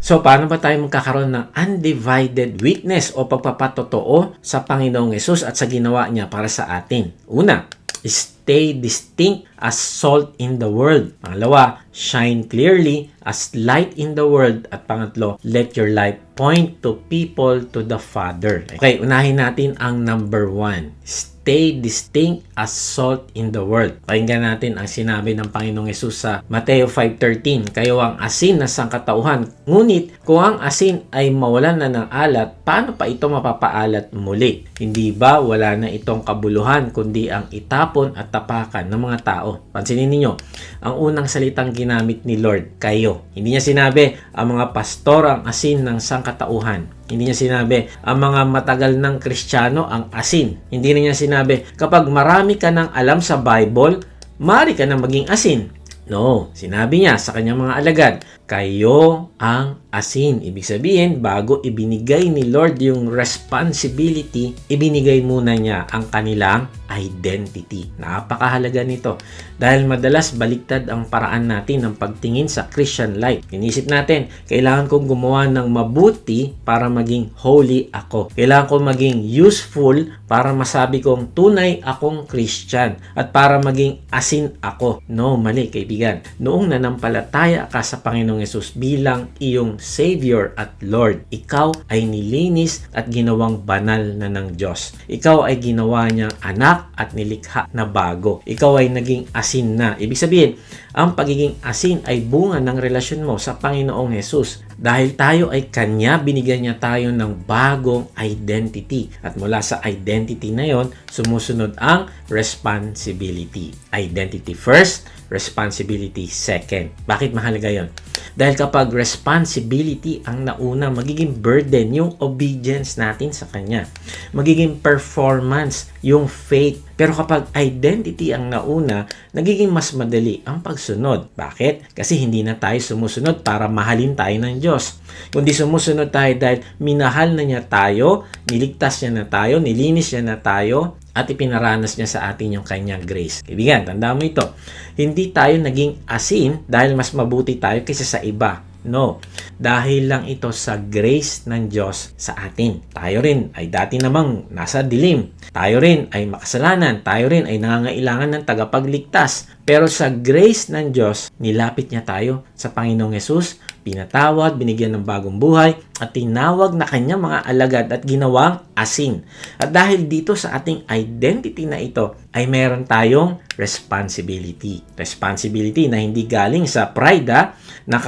So, paano ba tayo magkakaroon ng undivided witness o pagpapatotoo sa Panginoong Hesus at sa ginawa niya para sa atin? Una, stay distinct as salt in the world. Pangalawa, shine clearly as light in the world. At pangatlo, let your life point to people to the Father. Okay, unahin natin ang number 1. Stay distinct as salt in the world. Pakinggan natin ang sinabi ng Panginoong Hesus sa Mateo 5:13. Kayo ang asin na sangkatauhan. Ngunit kung ang asin ay mawalan na ng alat, paano pa ito mapapaalat muli? Hindi ba wala na itong kabuluhan kundi ang itapon at tapakan ng mga tao? Pansinin ninyo, ang unang salitang ginamit ni Lord, kayo. Hindi niya sinabi ang mga pastor ang asin ng sangkatauhan. Hindi niya sinabi, ang mga matagal ng Kristiyano ang asin. Hindi niya sinabi, kapag marami ka ng alam sa Bible, maaari ka na maging asin. No, sinabi niya sa kanyang mga alagad, kayo ang asin. Ibig sabihin, bago ibinigay ni Lord yung responsibility, ibinigay muna niya ang kanilang identity. Napakahalaga nito. Dahil madalas baliktad ang paraan natin ng pagtingin sa Christian life. Inisip natin, kailangan kong gumawa ng mabuti para maging holy ako. Kailangan kong maging useful para masabi kong tunay akong Christian at para maging asin ako. No, mali kaibigan. Noong nanampalataya ka sa Panginoong Hesus bilang iyong Savior at Lord, ikaw ay nilinis at ginawang banal na ng Diyos. Ikaw ay ginawa niyang anak at nilikha na bago. Ikaw ay naging asin na. Ibig sabihin, ang pagiging asin ay bunga ng relasyon mo sa Panginoong Hesus. Dahil tayo ay Kanya, binigyan niya tayo ng bagong identity. At mula sa identity na yon, sumusunod ang responsibility. Identity first, responsibility second. Bakit mahalaga yon? Dahil kapag responsibility ang nauna, magiging burden yung obedience natin sa Kanya. Magiging performance yung faith. Pero kapag identity ang nauna, nagiging mas madali ang pagsunod. Bakit? Kasi hindi na tayo sumusunod para mahalin tayo ng Diyos. Kundi sumusunod tayo dahil minahal na niya tayo, niligtas niya na tayo, nilinis niya na tayo, at ipinaranas niya sa atin yung kanyang grace. Kaibigan, tandaan mo ito. Hindi tayo naging asin dahil mas mabuti tayo kaysa sa iba. No. Dahil lang ito sa grace ng Diyos sa atin. Tayo rin ay dati namang nasa dilim. Tayo rin ay makasalanan. Tayo rin ay nangangailangan ng tagapagligtas. Pero sa grace ng Diyos, nilapit niya tayo sa Panginoong Hesus, pinatawad, binigyan ng bagong buhay, at tinawag na kanyang mga alagad at ginawang asin. At dahil dito sa ating identity na ito, ay meron tayong responsibility. Responsibility na hindi galing sa pride, na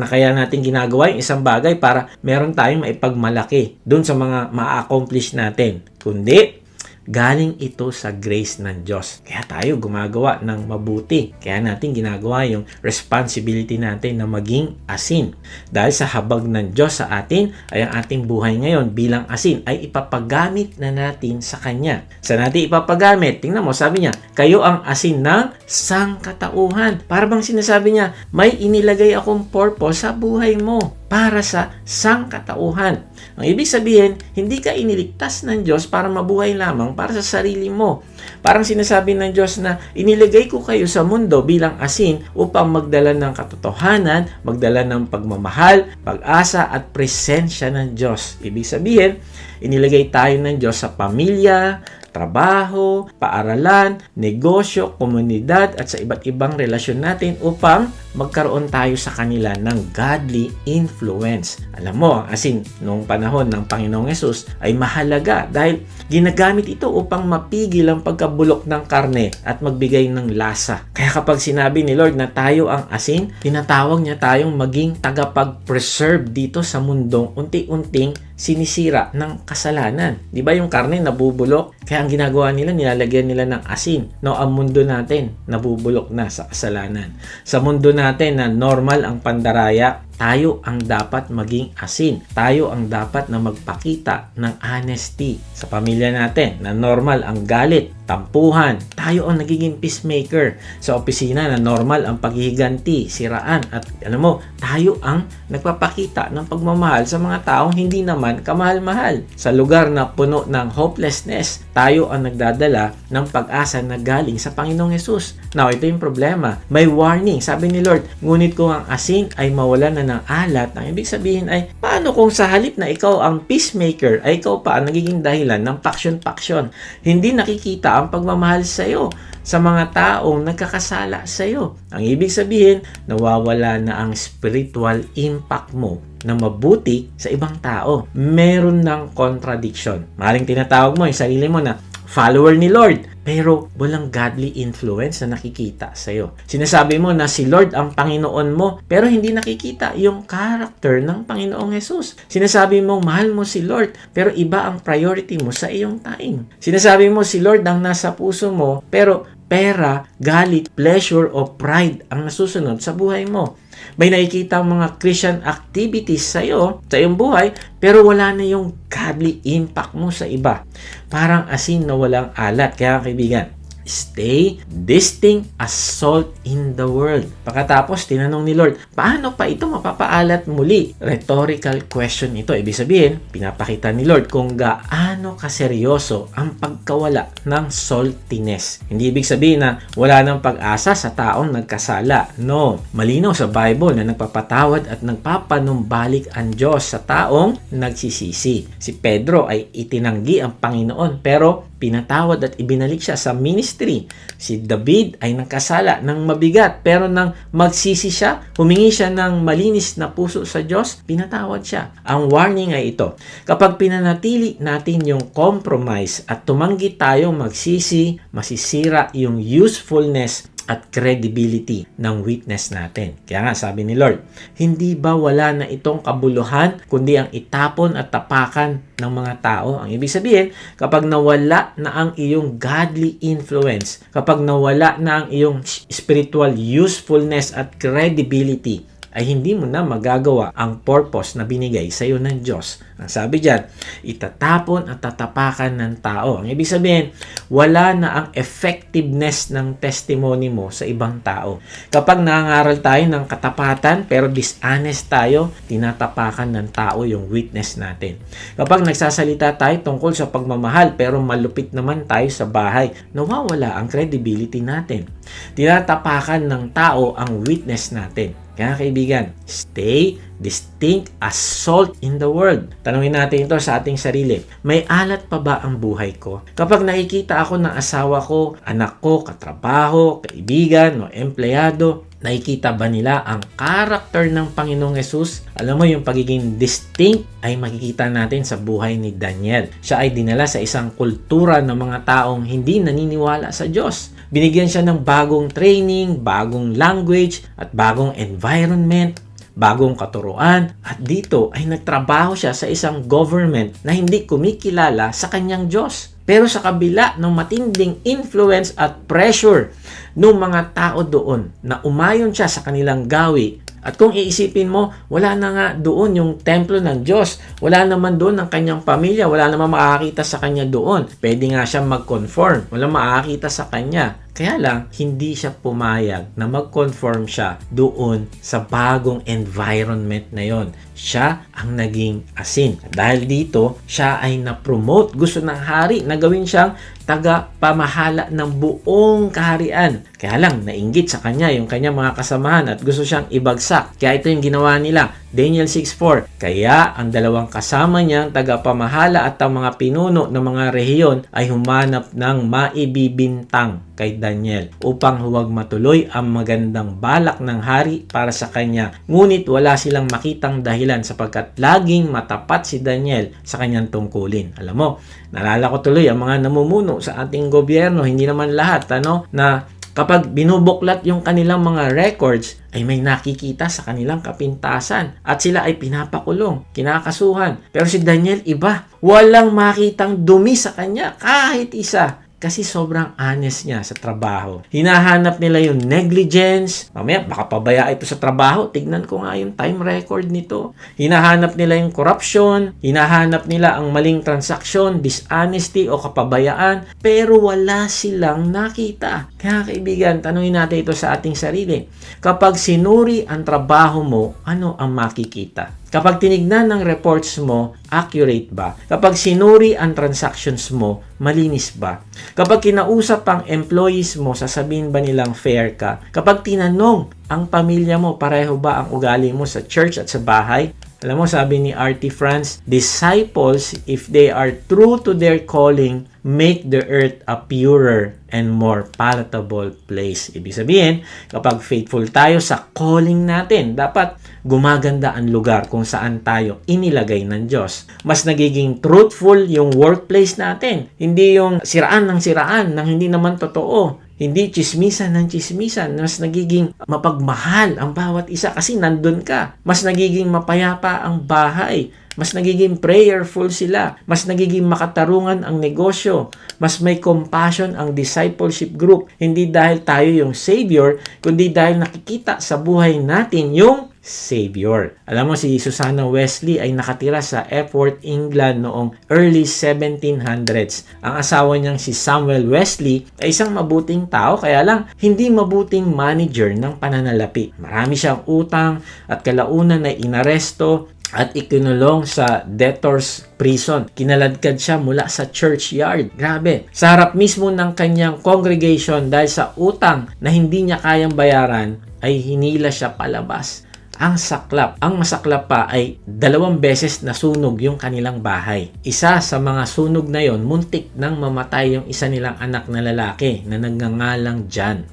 kaya natin ginagawa yung isang bagay para meron tayong maipagmalaki dun sa mga ma-accomplish natin. Kundi, galing ito sa grace ng Diyos. Kaya tayo gumagawa ng mabuti. Kaya natin ginagawa yung responsibility natin na maging asin. Dahil sa habag ng Diyos sa atin, ay ang ating buhay ngayon bilang asin ay ipapagamit na natin sa Kanya. Sa natin ipapagamit, tingnan mo, sabi niya, kayo ang asin ng sangkatauhan. Para bang sinasabi niya, may inilagay akong purpose sa buhay mo para sa sangkatauhan. Ang ibig sabihin, hindi ka iniligtas ng Diyos para mabuhay lamang para sa sarili mo. Parang sinasabi ng Diyos na inilagay ko kayo sa mundo bilang asin upang magdala ng katotohanan, magdala ng pagmamahal, pag-asa at presensya ng Diyos. Ibig sabihin, inilagay tayo ng Diyos sa pamilya, trabaho, paaralan, negosyo, komunidad at sa iba't ibang relasyon natin upang magkaroon tayo sa kanila ng godly influence. Alam mo, ang asin noong panahon ng Panginoong Hesus ay mahalaga dahil ginagamit ito upang mapigil ang pagkabulok ng karne at magbigay ng lasa. Kaya kapag sinabi ni Lord na tayo ang asin, tinatawag niya tayong maging tagapag-preserve dito sa mundong unti-unting sinisira ng kasalanan. Di ba yung karne nabubulok? Kaya ang ginagawa nila, nilalagyan nila ng asin. No, ang mundo natin nabubulok na sa kasalanan. Sa mundo natin na normal ang pandaraya, tayo ang dapat maging asin. Tayo ang dapat na magpakita ng honesty. Sa pamilya natin na normal ang galit, tampuhan, tayo ang nagiging peacemaker. Sa opisina na normal ang paghihiganti, siraan, at alam mo, tayo ang nagpapakita ng pagmamahal sa mga taong hindi naman kamahal-mahal. Sa lugar na puno ng hopelessness, tayo ang nagdadala ng pag-asa na galing sa Panginoong Hesus. Now, ito yung problema. May warning. Sabi ni Lord, ngunit kung ang asin ay mawalan na ka ng alat, ang ibig sabihin ay, paano kung sa halip na ikaw ang peacemaker, ay ikaw pa ang nagiging dahilan ng paksyon-paksyon? Hindi nakikita ang pagmamahal sa iyo sa mga taong nagkakasala sa iyo. Ang ibig sabihin, nawawala na ang spiritual impact mo na mabuti sa ibang tao. Meron ng contradiction. Maring tinatawag mo yung sarili mo na follower ni Lord, pero walang godly influence na nakikita sa iyo. Sinasabi mo na si Lord ang Panginoon mo, pero hindi nakikita yung character ng Panginoong Jesus. Sinasabi mo mahal mo si Lord, pero iba ang priority mo sa iyong time. Sinasabi mo si Lord ang nasa puso mo, pero pera, galit, pleasure o pride ang nasusunod sa buhay mo. May nakikita ang mga Christian activities sa iyo, sa iyong buhay, pero wala na yung godly impact mo sa iba. Parang asin na walang alat. Kaya kaibigan, stay distinct as salt in the world. Pagkatapos, tinanong ni Lord, paano pa ito mapapaalat muli? Rhetorical question ito. Ibig sabihin, pinapakita ni Lord kung gaano kaseryoso ang pagkawala ng saltiness. Hindi ibig sabihin na wala nang pag-asa sa taong nagkasala. No. Malinaw sa Bible na nagpapatawad at nagpapanumbalik ang Diyos sa taong nagsisisi. Si Pedro ay itinanggi ang Panginoon, pero pinatawad at ibinalik siya sa ministry. Si David ay nagkasala ng mabigat, pero nang magsisi siya, humingi siya ng malinis na puso sa Diyos, pinatawad siya. Ang warning ay ito: kapag pinanatili natin yung compromise at tumanggi tayong magsisi, masisira yung usefulness at credibility ng witness natin. Kaya nga sabi ni Lord, hindi ba wala na itong kabuluhan kundi ang itapon at tapakan ng mga tao? Ang ibig sabihin, kapag nawala na ang iyong godly influence, kapag nawala na ang iyong spiritual usefulness at credibility, ay hindi mo na magagawa ang purpose na binigay sa iyo ng Diyos. Ang sabi diyan, itatapon at tatapakan ng tao. Ang ibig sabihin, wala na ang effectiveness ng testimony mo sa ibang tao. Kapag nangangaral tayo ng katapatan pero dishonest tayo, tinatapakan ng tao yung witness natin. Kapag nagsasalita tayo tungkol sa pagmamahal pero malupit naman tayo sa bahay, nawawala ang credibility natin. Tinatapakan ng tao ang witness natin. Kaya kaibigan, stay distinct as salt in the world. Tanungin natin ito sa ating sarili. May alat pa ba ang buhay ko? Kapag nakikita ako ng asawa ko, anak ko, katrabaho, kaibigan o empleyado, nakikita ba nila ang character ng Panginoong Yesus? Alam mo, yung pagiging distinct ay makikita natin sa buhay ni Daniel. Siya ay dinala sa isang kultura ng mga taong hindi naniniwala sa Diyos. Binigyan siya ng bagong training, bagong language, at bagong environment, bagong katuruan, at dito ay nagtrabaho siya sa isang government na hindi kumikilala sa kanyang Diyos. Pero sa kabila ng matinding influence at pressure ng mga tao doon na umayon siya sa kanilang gawi, at kung iisipin mo, wala na nga doon yung templo ng Diyos. Wala naman doon ang kanyang pamilya. Wala naman makakita sa kanya doon. Pwede nga siya mag-conform. Wala makakita sa kanya. Kaya lang, hindi siya pumayag na mag-conform siya doon sa bagong environment na yon. Siya ang naging asin. Dahil dito, siya ay na-promote. Gusto ng hari na gawin siyang taga-pamahala ng buong kaharian. Kaya lang, nainggit sa kanya yung kanyang mga kasamahan at gusto siyang ibagsak. Kaya ito yung ginawa nila. Daniel 6:4. Kaya ang dalawang kasama niyang tagapamahala at ang mga pinuno ng mga rehiyon ay humanap ng maibibintang kay Daniel upang huwag matuloy ang magandang balak ng hari para sa kanya. Ngunit wala silang makitang dahilan sapagkat laging matapat si Daniel sa kanyang tungkulin. Alam mo, naalala ko tuloy ang mga namumuno sa ating gobyerno, hindi naman lahat, na kapag binubuklat yung kanilang mga records, ay may nakikita sa kanilang kapintasan at sila ay pinapakulong, kinakasuhan. Pero si Daniel iba, walang makitang dumi sa kanya kahit isa. Kasi sobrang honest niya sa trabaho. Hinahanap nila yung negligence. Mamaya, baka pabaya ito sa trabaho. Tignan ko nga yung time record nito. Hinahanap nila yung corruption. Hinahanap nila ang maling transaksyon, dishonesty o kapabayaan. Pero wala silang nakita. Kaya kaibigan, tanungin natin ito sa ating sarili. Kapag sinuri ang trabaho mo, ano ang makikita? Kapag tinignan ng reports mo, accurate ba? Kapag sinuri ang transactions mo, malinis ba? Kapag kinausap ang employees mo, sasabihin ba nilang fair ka? Kapag tinanong ang pamilya mo, pareho ba ang ugali mo sa church at sa bahay? Alam mo, sabi ni R.T. France, disciples, if they are true to their calling, make the earth a purer and more palatable place. Ibig sabihin, kapag faithful tayo sa calling natin, dapat gumaganda ang lugar kung saan tayo inilagay ng Diyos. Mas nagiging truthful yung workplace natin. Hindi yung siraan ng siraan ng hindi naman totoo. Hindi chismisan ng chismisan. Mas nagiging mapagmahal ang bawat isa kasi nandun ka. Mas nagiging mapayapa ang bahay. Mas nagiging prayerful sila. Mas nagiging makatarungan ang negosyo. Mas may compassion ang discipleship group. Hindi dahil tayo yung Savior, kundi dahil nakikita sa buhay natin yung Savior. Alam mo, si Susanna Wesley ay nakatira sa Epworth, England noong early 1700s. Ang asawa niyang si Samuel Wesley ay isang mabuting tao, kaya lang hindi mabuting manager ng pananalapi. Marami siyang utang at kalaunan ay inaresto at ikinulong sa debtors prison. Kinaladkad siya mula sa churchyard. Grabe. Sa harap mismo ng kanyang congregation dahil sa utang na hindi niya kayang bayaran, ay hinila siya palabas. Ang saklap. Ang masaklap pa ay 2 beses nasunog yung kanilang bahay. Isa sa mga sunog na yon, muntik nang mamatay yung isa nilang anak na lalaki na nagngangalang John.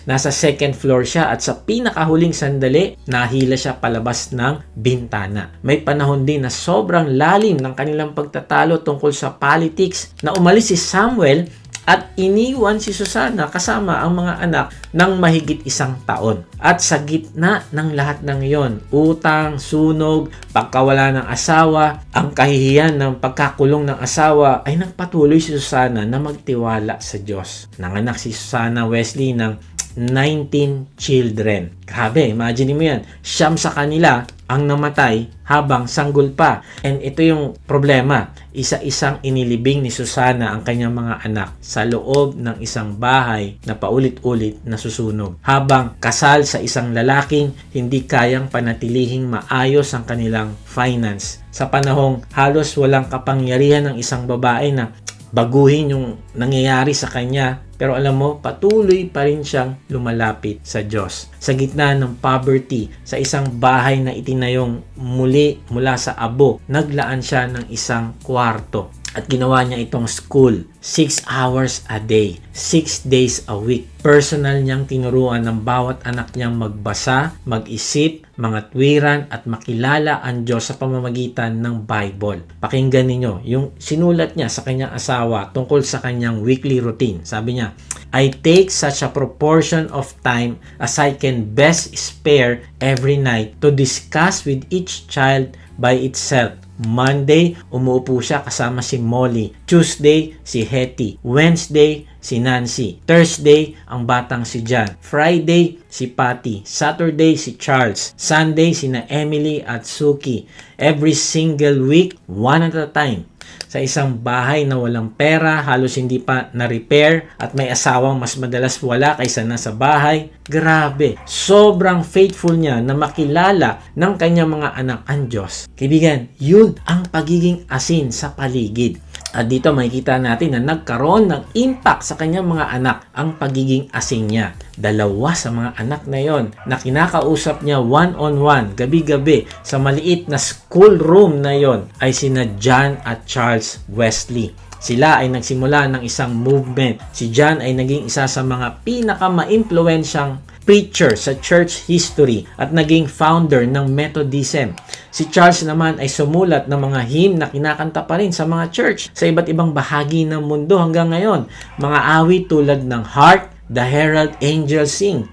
Nasa 2nd floor siya at sa pinakahuling sandali, nahila siya palabas ng bintana. May panahon din na sobrang lalim ng kanilang pagtatalo tungkol sa politics na umalis si Samuel at iniwan si Susanna kasama ang mga anak ng mahigit 1 taon. At sa gitna ng lahat ng iyon, utang, sunog, pagkawala ng asawa, ang kahihiyan ng pagkakulong ng asawa, ay nagpatuloy si Susanna na magtiwala sa Diyos. Nanganak si Susanna Wesley ng 19 children. Grabe, imagine mo yan. 9 sa kanila ang namatay habang sanggol pa. And ito yung problema. Isa-isang inilibing ni Susanna ang kanyang mga anak sa loob ng isang bahay na paulit-ulit nasusunog. Habang kasal sa isang lalaking hindi kayang panatilihing maayos ang kanilang finance. Sa panahong halos walang kapangyarihan ng isang babae na baguhin yung nangyayari sa kanya, pero alam mo, patuloy pa rin siyang lumalapit sa Diyos. Sa gitna ng poverty, sa isang bahay na itinayong muli mula sa abo, naglaan siya ng isang kwarto. At ginawa niya itong school, 6 hours a day, 6 days a week. Personal niyang tinuruan ng bawat anak niyang magbasa, mag-isip, mga tuwiran at makilala ang Diyos sa pamamagitan ng Bible. Pakinggan ninyo yung sinulat niya sa kanyang asawa tungkol sa kanyang weekly routine. Sabi niya, I take such a proportion of time as I can best spare every night to discuss with each child by itself. Monday, umuupo siya kasama si Molly. Tuesday, si Hetty. Wednesday, si Nancy. Thursday, ang batang si John. Friday, si Patty. Saturday, si Charles. Sunday, sina Emily at Suki. Every single week, one at a time. Sa isang bahay na walang pera, halos hindi pa na-repair at may asawang mas madalas wala kaysa nasa bahay. Grabe, sobrang faithful niya na makilala ng kanyang mga anak ang Diyos. Kaibigan, yun ang pagiging asin sa paligid. At dito makikita natin na nagkaroon ng impact sa kanyang mga anak ang pagiging asin niya. 2 sa mga anak na yon na kinakausap niya one-on-one, gabi-gabi sa maliit na schoolroom na yon ay sina John at Charles Wesley. Sila ay nagsimula ng isang movement. Si John ay naging isa sa mga pinaka-maimpluwensyang preacher sa church history at naging founder ng Methodism. Si Charles naman ay sumulat ng mga hymn na kinakanta pa rin sa mga church sa iba't ibang bahagi ng mundo hanggang ngayon. Mga awit tulad ng Hark the Herald Angels Sing.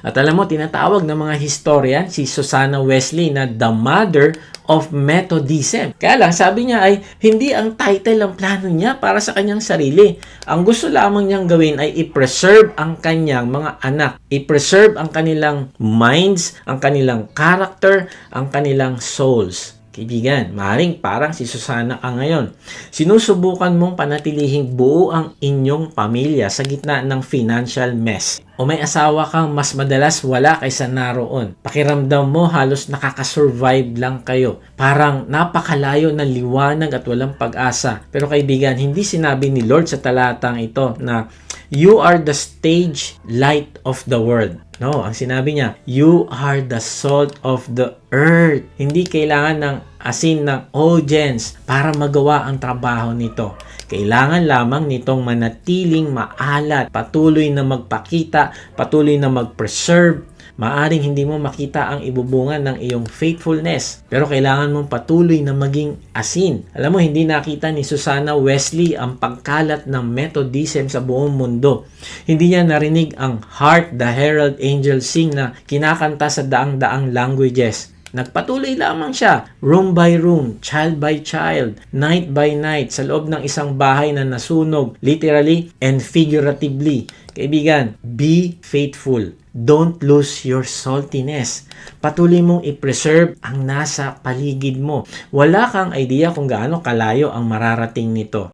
At alam mo, tinatawag ng mga historian si Susanna Wesley na the mother of Methodism. Kaya lang, sabi niya ay hindi ang title ang plano niya para sa kanyang sarili. Ang gusto lamang niyang gawin ay i-preserve ang kanyang mga anak. I-preserve ang kanilang minds, ang kanilang character, ang kanilang souls. Kaibigan, maaaring parang si Susana ka ngayon. Sinusubukan mong panatilihing buo ang inyong pamilya sa gitna ng financial mess. O may asawa kang mas madalas wala kaysa naroon. Pakiramdam mo halos nakakasurvive lang kayo. Parang napakalayo ng liwanag at walang pag-asa. Pero kaibigan, hindi sinabi ni Lord sa talatang ito na you are the stage light of the world. No, ang sinabi niya, you are the salt of the earth. Hindi kailangan ng asin ng audience para magawa ang trabaho nito. Kailangan lamang nitong manatiling maalat, patuloy na magpakita, patuloy na mag-preserve. Maaring hindi mo makita ang ibubungan ng iyong faithfulness, pero kailangan mong patuloy na maging asin. Alam mo, hindi nakita ni Susana Wesley ang pagkalat ng Methodism sa buong mundo. Hindi niya narinig ang Hark the Herald Angels Sing na kinakanta sa daang-daang languages. Nagpatuloy lamang siya, room by room, child by child, night by night, sa loob ng isang bahay na nasunog, literally and figuratively. Kaibigan, be faithful. Don't lose your saltiness. Patuloy mong i-preserve ang nasa paligid mo. Wala kang idea kung gaano kalayo ang mararating nito.